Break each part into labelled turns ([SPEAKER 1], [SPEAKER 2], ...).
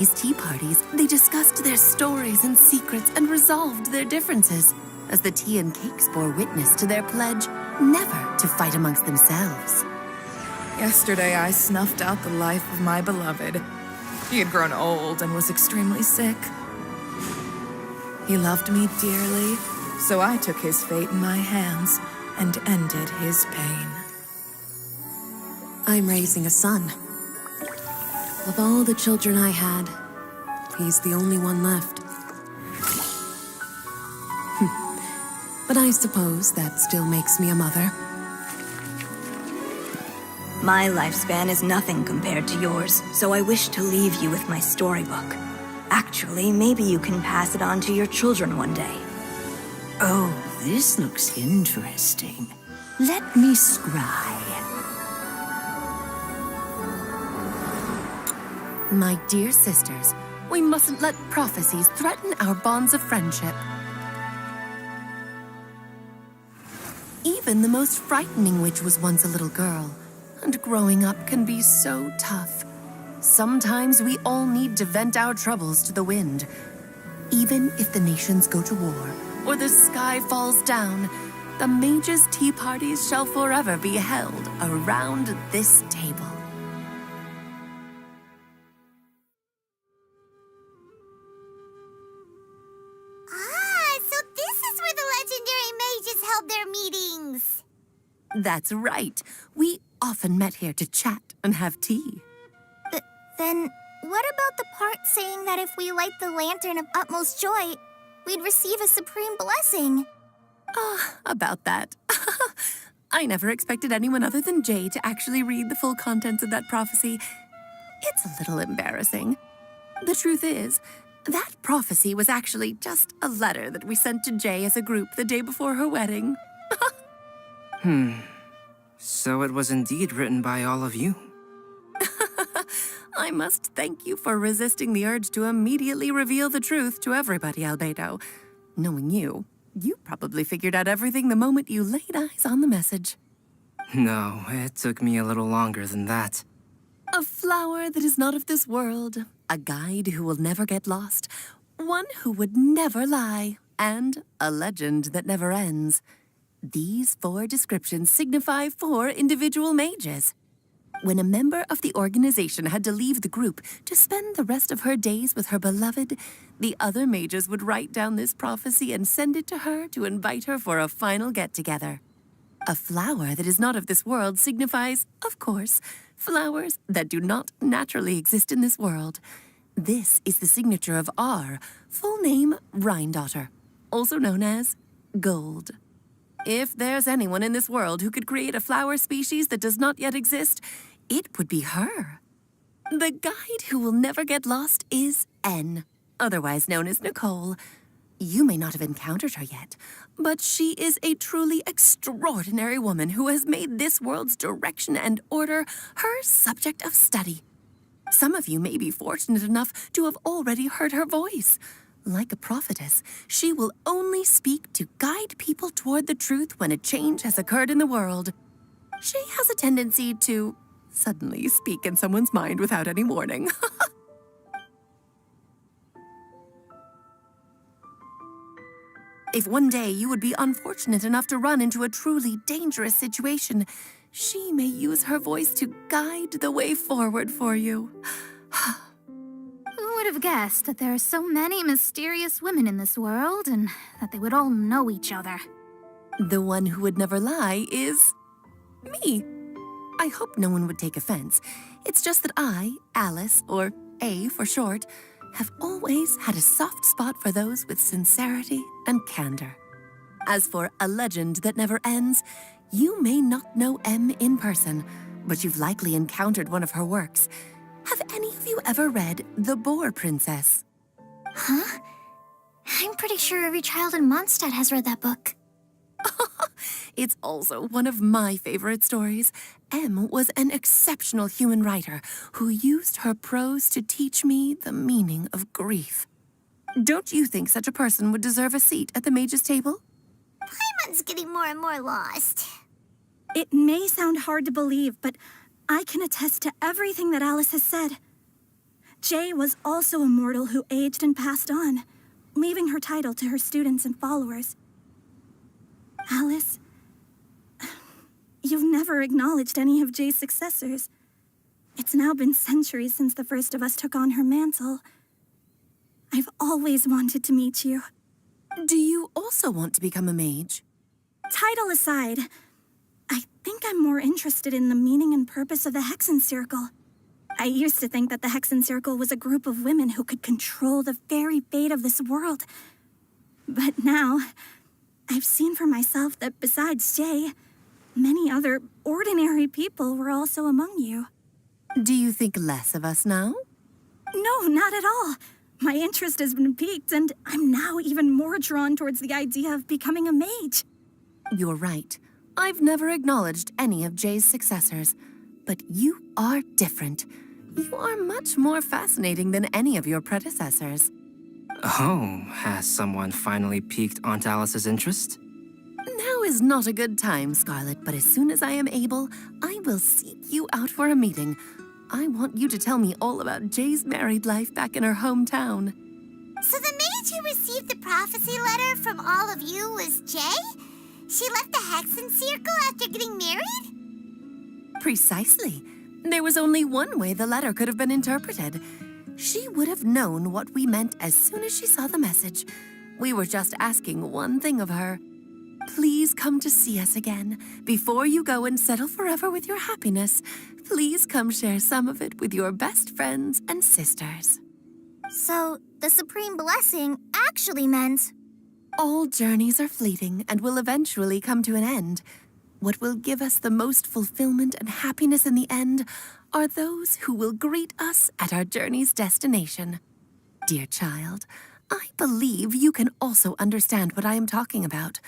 [SPEAKER 1] These tea parties, they discussed their stories and secrets and resolved their differences, as the tea and cakes bore witness to their pledge never to fight amongst themselves.
[SPEAKER 2] Yesterday, I snuffed out the life of my beloved. He had grown old and was extremely sick. He loved me dearly, so I took his fate in my hands and ended his pain.
[SPEAKER 1] I'm raising a son. Of all the children I had, he's the only one left. But I suppose that still makes me a mother.
[SPEAKER 3] My lifespan is nothing compared to yours, so I wish to leave you with my storybook. Actually, maybe you can pass it on to your children one day.
[SPEAKER 4] Oh, this looks interesting. Let me scry.
[SPEAKER 1] My dear sisters, we mustn't let prophecies threaten our bonds of friendship. Even the most frightening witch was once a little girl, and growing up can be so tough. Sometimes we all need to vent our troubles to the wind. Even if the nations go to war, or the sky falls down, the mages' tea parties shall forever be held around this table.
[SPEAKER 5] So this is where the legendary mages held their meetings.
[SPEAKER 1] That's right. We often met here to chat and have tea.
[SPEAKER 5] Then, what about the part saying that if we light the lantern of utmost joy, we'd receive a supreme blessing?
[SPEAKER 1] About that. I never expected anyone other than Jay to actually read the full contents of that prophecy. It's a little embarrassing. The truth is, that prophecy was actually just a letter that we sent to Jay as a group the day before her wedding.
[SPEAKER 6] So it was indeed written by all of you?
[SPEAKER 1] I must thank you for resisting the urge to immediately reveal the truth to everybody, Albedo. Knowing you, you probably figured out everything the moment you laid eyes on the message.
[SPEAKER 6] No, it took me a little longer than that.
[SPEAKER 1] A flower that is not of this world, a guide who will never get lost, one who would never lie, and a legend that never ends. These 4 descriptions signify 4 individual mages. When a member of the organization had to leave the group to spend the rest of her days with her beloved, the other mages would write down this prophecy and send it to her to invite her for a final get-together. A flower that is not of this world signifies, of course, flowers that do not naturally exist in this world. This is the signature of our full name, Rhine-daughter, also known as Gold. If there's anyone in this world who could create a flower species that does not yet exist, it would be her. The guide who will never get lost is N, otherwise known as Nicole. You may not have encountered her yet, but she is a truly extraordinary woman who has made this world's direction and order her subject of study. Some of you may be fortunate enough to have already heard her voice. Like a prophetess, she will only speak to guide people toward the truth when a change has occurred in the world. She has a tendency to suddenly speak in someone's mind without any warning. If one day you would be unfortunate enough to run into a truly dangerous situation, she may use her voice to guide the way forward for you.
[SPEAKER 5] Who would have guessed that there are so many mysterious women in this world and that they would all know each other?
[SPEAKER 1] The one who would never lie is me. I hope no one would take offense. It's just that I, Alice, or A for short, have always had a soft spot for those with sincerity and candor. As for a legend that never ends, you may not know M in person, but you've likely encountered one of her works. Have any of you ever read The Boar Princess?
[SPEAKER 5] Huh? I'm pretty sure every child in Mondstadt has read that book.
[SPEAKER 1] It's also one of my favorite stories. M was an exceptional human writer who used her prose to teach me the meaning of grief. Don't you think such a person would deserve a seat at the mage's table?
[SPEAKER 5] Paimon's getting more and more lost.
[SPEAKER 7] It may sound hard to believe, but I can attest to everything that Alice has said. Jay was also a mortal who aged and passed on, leaving her title to her students and followers. Alice, you've never acknowledged any of Jay's successors. It's now been centuries since the first of us took on her mantle. I've always wanted to meet you.
[SPEAKER 1] Do you also want to become a mage?
[SPEAKER 7] Title aside, I think I'm more interested in the meaning and purpose of the Hexen Circle. I used to think that the Hexen Circle was a group of women who could control the very fate of this world. But now, I've seen for myself that besides Jay, many other ordinary people were also among you.
[SPEAKER 1] Do you think less of us now?
[SPEAKER 7] No, not at all. My interest has been piqued, and I'm now even more drawn towards the idea of becoming a mage.
[SPEAKER 1] You're right. I've never acknowledged any of Jay's successors. But you are different. You are much more fascinating than any of your predecessors.
[SPEAKER 6] Oh, has someone finally piqued Aunt Alice's interest?
[SPEAKER 1] Now is not a good time, Scarlet, but as soon as I am able, I will seek you out for a meeting. I want you to tell me all about Jay's married life back in her hometown.
[SPEAKER 5] So the mage who received the prophecy letter from all of you was Jay? She left the Hexen Circle after getting married?
[SPEAKER 1] Precisely. There was only one way the letter could have been interpreted. She would have known what we meant as soon as she saw the message. We were just asking one thing of her. Please come to see us again. Before you go and settle forever with your happiness, please come share some of it with your best friends and sisters.
[SPEAKER 5] So, the Supreme Blessing actually meant...
[SPEAKER 1] All journeys are fleeting and will eventually come to an end. What will give us the most fulfillment and happiness in the end are those who will greet us at our journey's destination. Dear child, I believe you can also understand what I am talking about.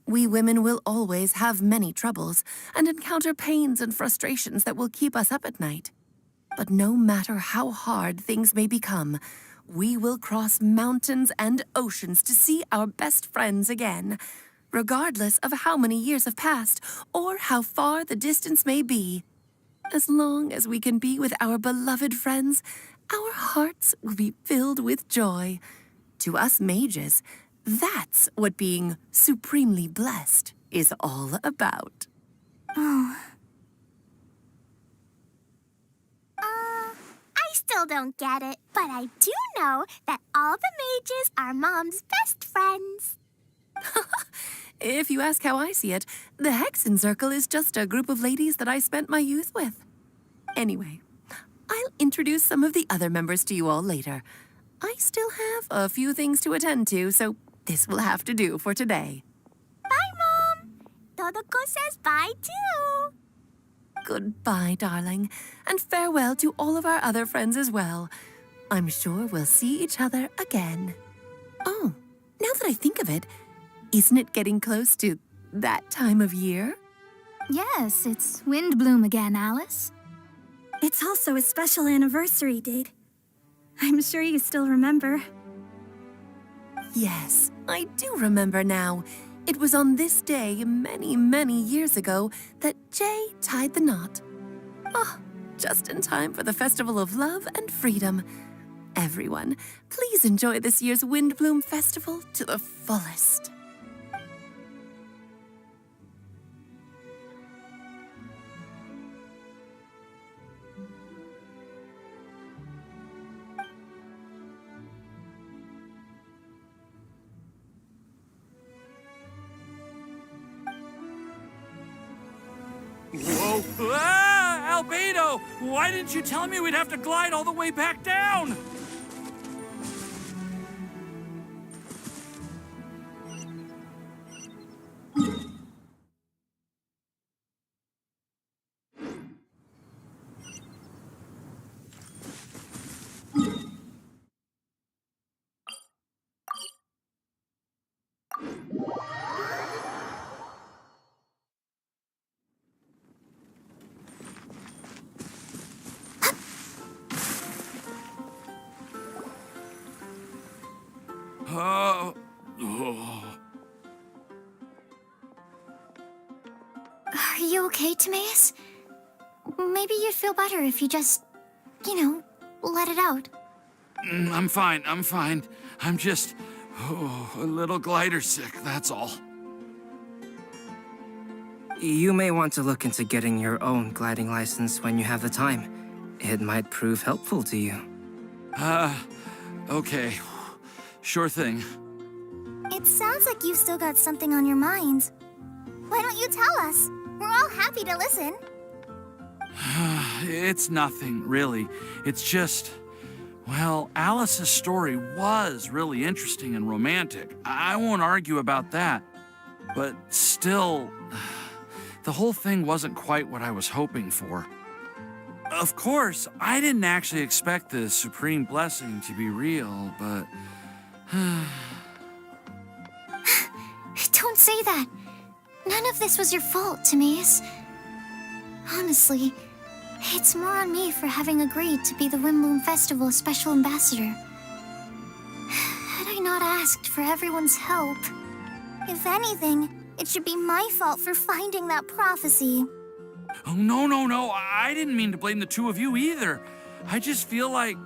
[SPEAKER 1] We women will always have many troubles and encounter pains and frustrations that will keep us up at night. But no matter how hard things may become, we will cross mountains and oceans to see our best friends again, regardless of how many years have passed or how far the distance may be. As long as we can be with our beloved friends, our hearts will be filled with joy. To us mages, that's what being supremely blessed is all about.
[SPEAKER 5] I still don't get it, but I do know that all the mages are Mom's best friends.
[SPEAKER 1] If you ask how I see it, the Hexen Circle is just a group of ladies that I spent my youth with. Anyway, I'll introduce some of the other members to you all later. I still have a few things to attend to, so this will have to do for today.
[SPEAKER 5] Bye, Mom. Todoko says bye, too.
[SPEAKER 1] Goodbye, darling, and farewell to all of our other friends as well. I'm sure we'll see each other again. Oh, now that I think of it, isn't it getting close to that time of year?
[SPEAKER 8] Yes, it's wind bloom again, Alice.
[SPEAKER 7] It's also a special anniversary date. I'm sure you still remember.
[SPEAKER 1] Yes, I do remember now. It was on this day many, many years ago that Jay tied the knot. Oh, just in time for the Festival of Love and Freedom. Everyone, please enjoy this year's Windbloom Festival to the fullest.
[SPEAKER 9] Whoa! Ah! Albedo! Why didn't you tell me we'd have to glide all the way back down?
[SPEAKER 5] Are you okay, Timaeus? Maybe you'd feel better if you just, let it out.
[SPEAKER 9] I'm fine, I'm fine. I'm just a little glider sick, that's all.
[SPEAKER 6] You may want to look into getting your own gliding license when you have the time. It might prove helpful to you.
[SPEAKER 9] Okay. Sure thing.
[SPEAKER 5] It sounds like you've still got something on your mind. Why don't you tell us? We're all happy to listen.
[SPEAKER 9] It's nothing, really. It's just... Well, Alice's story was really interesting and romantic. I won't argue about that. But still, the whole thing wasn't quite what I was hoping for. Of course, I didn't actually expect the supreme blessing to be real, but...
[SPEAKER 5] Don't say that. None of this was your fault, Timaeus. Honestly, it's more on me for having agreed to be the Windbloom Festival Special Ambassador. Had I not asked for everyone's help, if anything, it should be my fault for finding that prophecy.
[SPEAKER 9] Oh, no. I didn't mean to blame the two of you either. I just feel like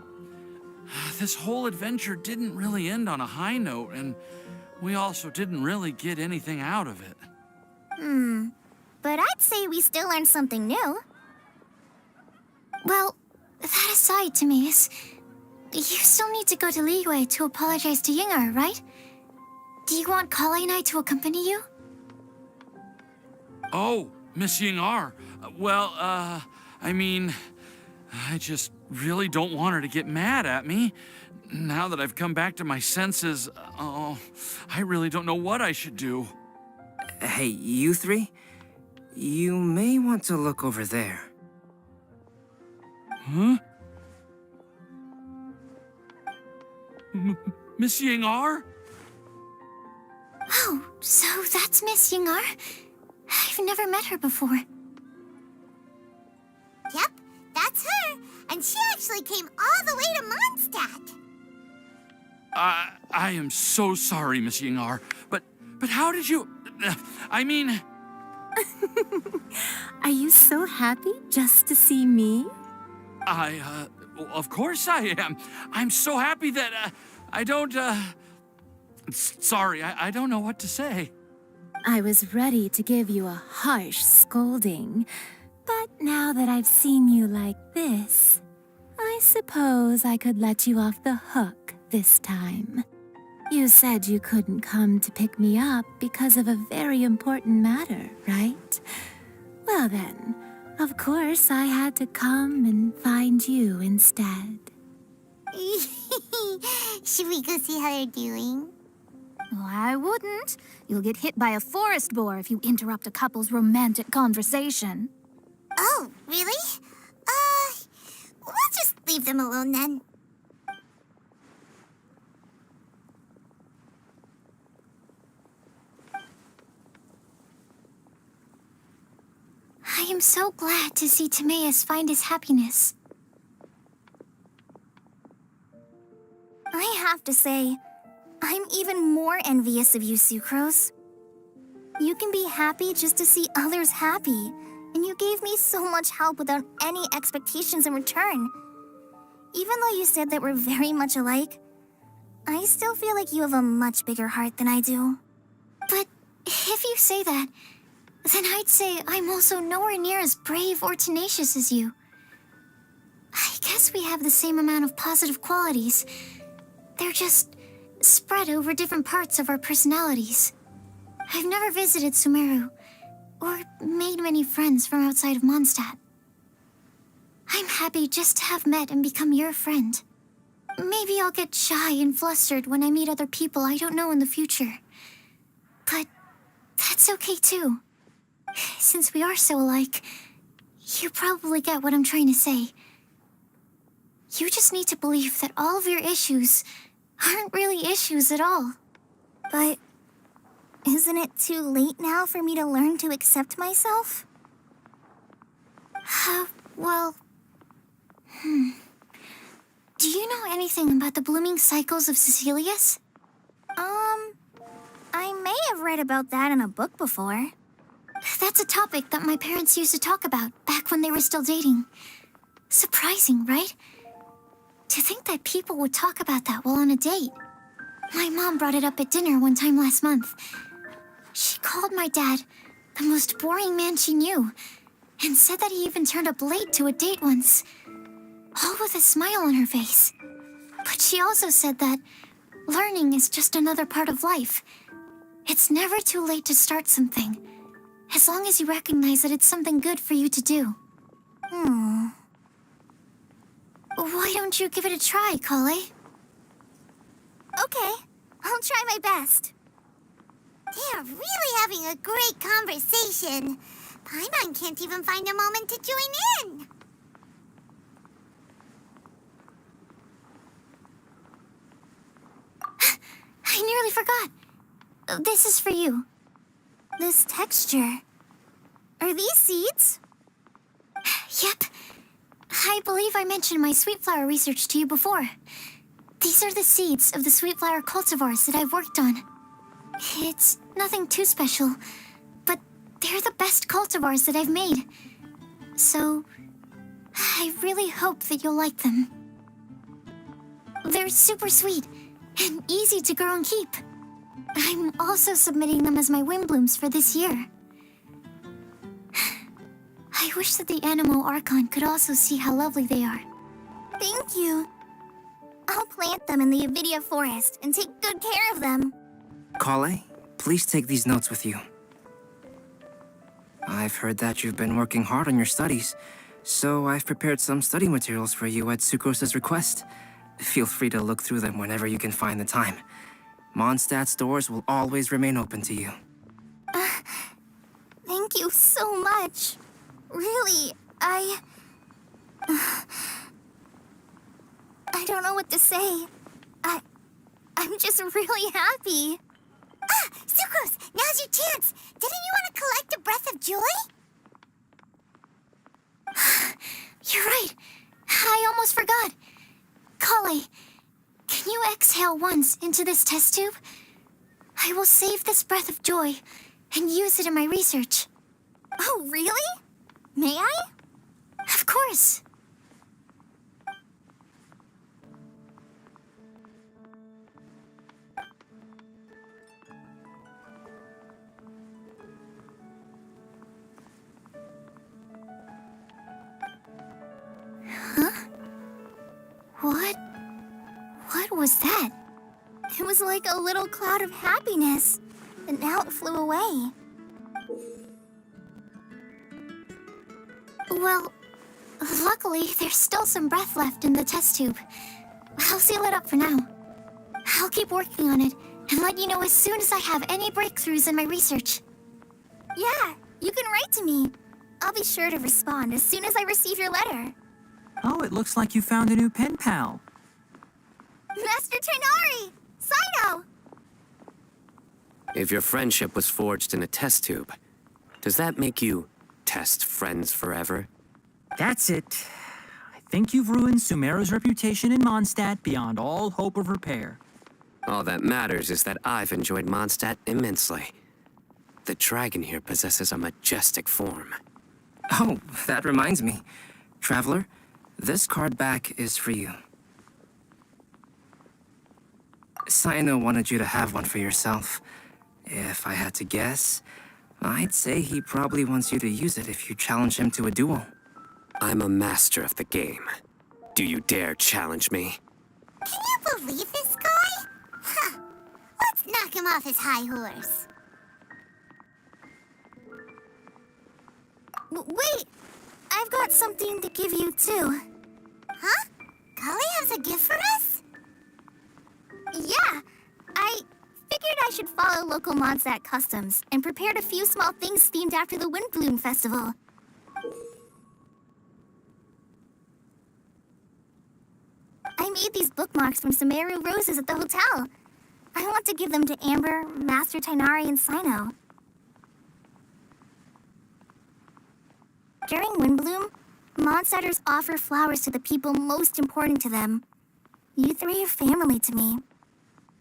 [SPEAKER 9] this whole adventure didn't really end on a high note, and we also didn't really get anything out of it.
[SPEAKER 5] But I'd say we still learned something new. Well, that aside, Timaeus, you still need to go to Liyue to apologize to Yingar, right? Do you want Kale and I to accompany you?
[SPEAKER 9] Oh, Miss Yingar. Well, I mean, I just really don't want her to get mad at me. Now that I've come back to my senses, I really don't know what I should do.
[SPEAKER 6] Hey, you three? You may want to look over there.
[SPEAKER 9] Huh? Miss Yingar?
[SPEAKER 5] Oh, so that's Miss Yingar? I've never met her before. Yep, that's her. And she actually came all the way to Mondstadt.
[SPEAKER 9] I am so sorry, Miss Yingar, but how did you... I mean...
[SPEAKER 1] Are you so happy just to see me?
[SPEAKER 9] Well, of course I am. I'm so happy that, I don't, sorry, I don't know what to say.
[SPEAKER 1] I was ready to give you a harsh scolding, but now that I've seen you like this, I suppose I could let you off the hook this time. You said you couldn't come to pick me up because of a very important matter, right? Well then, of course I had to come and find you instead.
[SPEAKER 5] Should we go see how they're doing?
[SPEAKER 8] Oh, I wouldn't. You'll get hit by a forest boar if you interrupt a couple's romantic conversation.
[SPEAKER 5] Oh, really? We'll just leave them alone then. I am so glad to see Timaeus find his happiness. I have to say, I'm even more envious of you, Sucrose. You can be happy just to see others happy, and you gave me so much help without any expectations in return. Even though you said that we're very much alike, I still feel like you have a much bigger heart than I do. But if you say that, then I'd say I'm also nowhere near as brave or tenacious as you. I guess we have the same amount of positive qualities. They're just spread over different parts of our personalities. I've never visited Sumeru, or made many friends from outside of Mondstadt. I'm happy just to have met and become your friend. Maybe I'll get shy and flustered when I meet other people I don't know in the future. But that's okay too. Since we are so alike, you probably get what I'm trying to say. You just need to believe that all of your issues aren't really issues at all. But isn't it too late now for me to learn to accept myself? Well... Do you know anything about the blooming cycles of Cecilius? I may have read about that in a book before. That's a topic that my parents used to talk about back when they were still dating. Surprising, right? To think that people would talk about that while on a date. My mom brought it up at dinner one time last month. She called my dad the most boring man she knew, and said that he even turned up late to a date once, all with a smile on her face. But she also said that learning is just another part of life. It's never too late to start something, as long as you recognize that it's something good for you to do. Why don't you give it a try, Kale?
[SPEAKER 10] Okay, I'll try my best. They are really having a great conversation. Paimon can't even find a moment to join in.
[SPEAKER 5] I nearly forgot. This is for you. This texture. Are these seeds? Yep. I believe I mentioned my sweet flower research to you before. These are the seeds of the sweet flower cultivars that I've worked on. It's nothing too special, but they're the best cultivars that I've made. So, I really hope that you'll like them. They're super sweet and easy to grow and keep. I'm also submitting them as my wind blooms for this year. I wish that the Animo Archon could also see how lovely they are.
[SPEAKER 10] Thank you. I'll plant them in the NVIDIA forest and take good care of them.
[SPEAKER 6] Kale, please take these notes with you. I've heard that you've been working hard on your studies, so I've prepared some study materials for you at Sucrose's request. Feel free to look through them whenever you can find the time. Mondstadt's doors will always remain open to you.
[SPEAKER 10] Thank you so much. Really, I don't know what to say. I'm just really happy. Sucrose, now's your chance. Didn't you want to collect a breath of joy?
[SPEAKER 5] You're right. I almost forgot. Kale, can you exhale once into this test tube? I will save this breath of joy and use it in my research.
[SPEAKER 10] Oh, really? May I?
[SPEAKER 5] Of course. Huh? What was that?
[SPEAKER 10] It was like a little cloud of happiness, and now it flew away.
[SPEAKER 5] Well, luckily, there's still some breath left in the test tube. I'll seal it up for now. I'll keep working on it and let you know as soon as I have any breakthroughs in my research.
[SPEAKER 10] Yeah, you can write to me. I'll be sure to respond as soon as I receive your letter.
[SPEAKER 11] Oh, it looks like you found a new pen pal.
[SPEAKER 10] Master Tainari! Sino!
[SPEAKER 12] If your friendship was forged in a test tube, does that make you test friends forever?
[SPEAKER 11] That's it. I think you've ruined Sumeru's reputation in Mondstadt beyond all hope of repair.
[SPEAKER 12] All that matters is that I've enjoyed Mondstadt immensely. The dragon here possesses a majestic form.
[SPEAKER 6] Oh, that reminds me. Traveler, this card back is for you. Sino wanted you to have one for yourself. If I had to guess, I'd say he probably wants you to use it if you challenge him to a duel.
[SPEAKER 12] I'm a master of the game. Do you dare challenge me?
[SPEAKER 10] Can you believe this guy? Huh. Let's knock him off his high horse. Wait, I've got something to give you too. Huh? Kali has a gift for us? Yeah, I figured I should follow local Mondstadt customs and prepared a few small things themed after the Windbloom Festival. I made these bookmarks from Sumeru roses at the hotel. I want to give them to Amber, Master Tainari, and Sino. During Windbloom, Mondstadters offer flowers to the people most important to them. You three are family to me.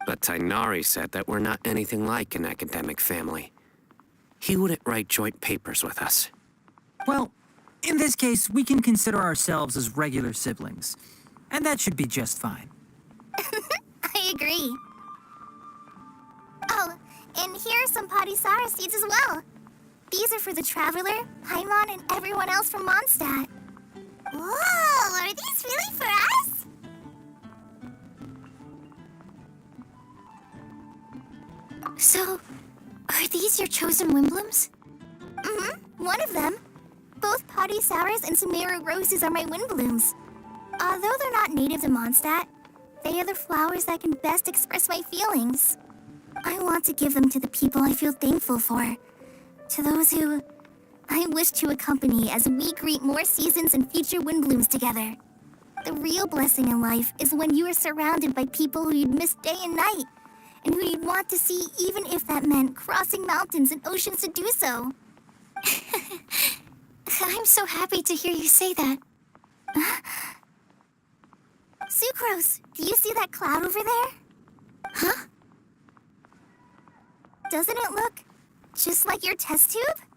[SPEAKER 12] But Tainari said that we're not anything like an academic family. He wouldn't write joint papers with us.
[SPEAKER 11] Well, in this case, we can consider ourselves as regular siblings. And that should be just fine.
[SPEAKER 5] I agree. Oh, and here are some Podisara seeds as well. These are for the Traveler, Paimon, and everyone else from Mondstadt.
[SPEAKER 10] Whoa, are these really for us?
[SPEAKER 8] So, are these your chosen Windblooms?
[SPEAKER 5] Mm-hmm, one of them. Both Podisauras and Sumeru roses are my Windblooms. Although they're not native to Mondstadt, they are the flowers that can best express my feelings. I want to give them to the people I feel thankful for. To those who I wish to accompany as we greet more seasons and future Windblooms together. The real blessing in life is when you are surrounded by people who you'd miss day and night, and who you'd want to see even if that meant crossing mountains and oceans to do so.
[SPEAKER 8] I'm so happy to hear you say that.
[SPEAKER 5] Sucrose, do you see that cloud over there?
[SPEAKER 8] Huh?
[SPEAKER 5] Doesn't it look just like your test tube?